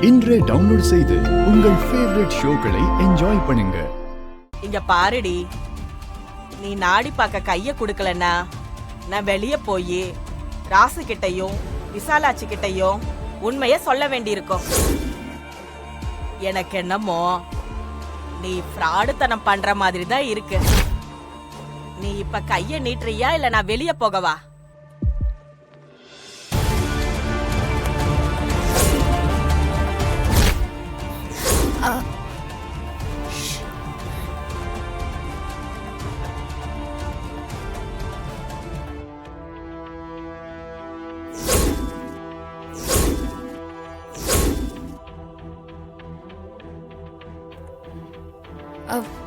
இன்றே டவுன்லோட் செய்து உங்கள் ஃபேவரட் ஷோக்களை என்ஜாய் பண்ணுங்க. இங்க பாருடி, நீ நாடி பார்க்க கைய குடுக்கலன்னா நான் வெளிய போய் ராசு கிட்டையும் விசாலாட்சி கிட்டையும் உண்மைய சொல்ல வேண்டியிருக்கும். எனக்கு என்னமோ நீ ஃப்ராடுத்தனம் பண்ற மாதிரி தான் இருக்கு. நீ இப்ப கைய நீட்டுறியா இல்ல நான் வெளிய போகவா?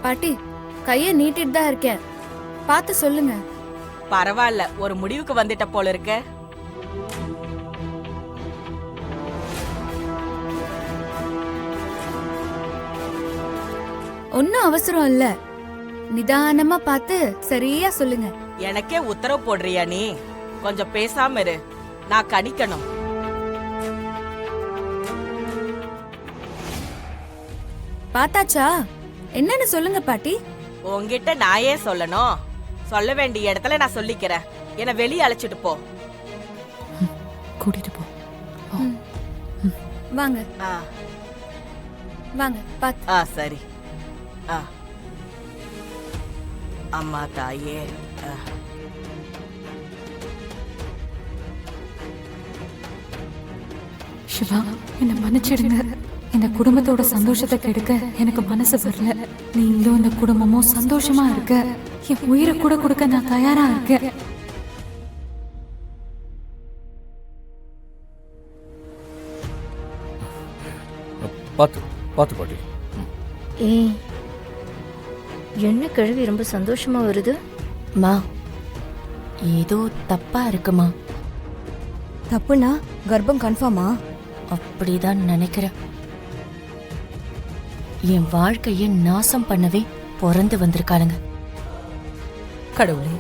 பாட்டி, கைய நீட்டிட்டு தான் இருக்கேன், பார்த்து சொல்லுங்க. பரவாயில்ல, ஒரு முடிவுக்கு வந்துட்ட போல இருக்க. ஒன்னும் அவசரம் இல்ல, நிதானமா பார்த்து சரியா சொல்லுங்க. எனக்கே உத்தரவு போடுறியா நீ? கொஞ்சம் பேசாம இரு, நான் கணிக்கணும். பார்த்தாச்சா? என்னன்னு சொல்லுங்க பாட்டி. உன்கிட்ட நான் ஏன் சொல்லணும்? சொல்ல வேண்டிய இடத்துல நான் சொல்லிக்கிறேன். என்ன வெளியே அழைச்சிட்டு போ. கூட்டிட்டு போ. வாங்க வாங்க. பாத்து. சரி. அம்மா தாயே, சிவா, என்ன மன்னிச்சிடுங்க. இந்த குடும்பத்தோட சந்தோஷத்தை கெடுக்க எனக்கு மனசு வரல. நீங்களும் இந்த குடும்பமும் சந்தோஷமா இருக்க, என் உயிரை கூட கொடுக்க நான் தயாரா இருக்கேன். பாத்து பாத்து பாட்டி. ஏய், என்ன கிழவி ரொம்ப சந்தோஷமா வருது? மா, ஏதோ தப்பா இருக்குமா? தப்புனா கர்ப்பம் கன்ஃபார்மா? அப்படிதான் நினைக்கிறேன். என் வாழ்க்கையை நாசம் பண்ணவே பிறந்து வந்திருக்காளுங்க. கடவுளே,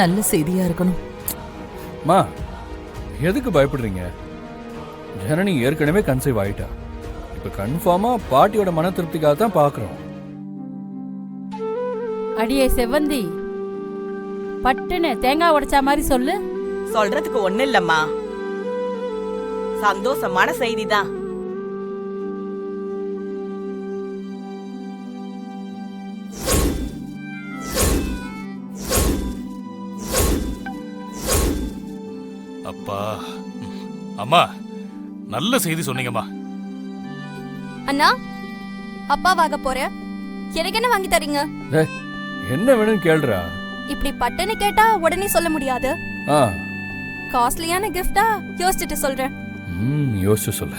நல்ல செய்தியா இருக்கணும். மா, எதுக்கு பயப்படுறீங்க? ஜனனி ஏற்கனவே கன்சீவ் ஆயிட்டா. இப்ப கன்ஃபார்மா பாட்டியோட மன திருப்திக்காக தான் பாக்குறோம். அடியே செவ்வந்தி, பட்டுன்னு தேங்காய் உடைச்சா மாதிரி சொல்லு. சொல்றதுக்கு ஒண்ணு இல்லம்மா, சந்தோஷமான செய்திதான். அப்பா, அம்மா, நல்ல செய்தி சொன்னீங்கம்மா. அண்ணா, அப்பா வாங்க போற, எனக்கு என்ன வாங்கி தரீங்க? என்ன வேணும்னு கேளுடா. இப்படி பட்டன்னு கேட்டா உடனே சொல்ல முடியாது. காஸ்ட்லியான கிஃப்டா யோசிச்சுட்டு சொல்றேன். யோசிச்சு சொல்ல.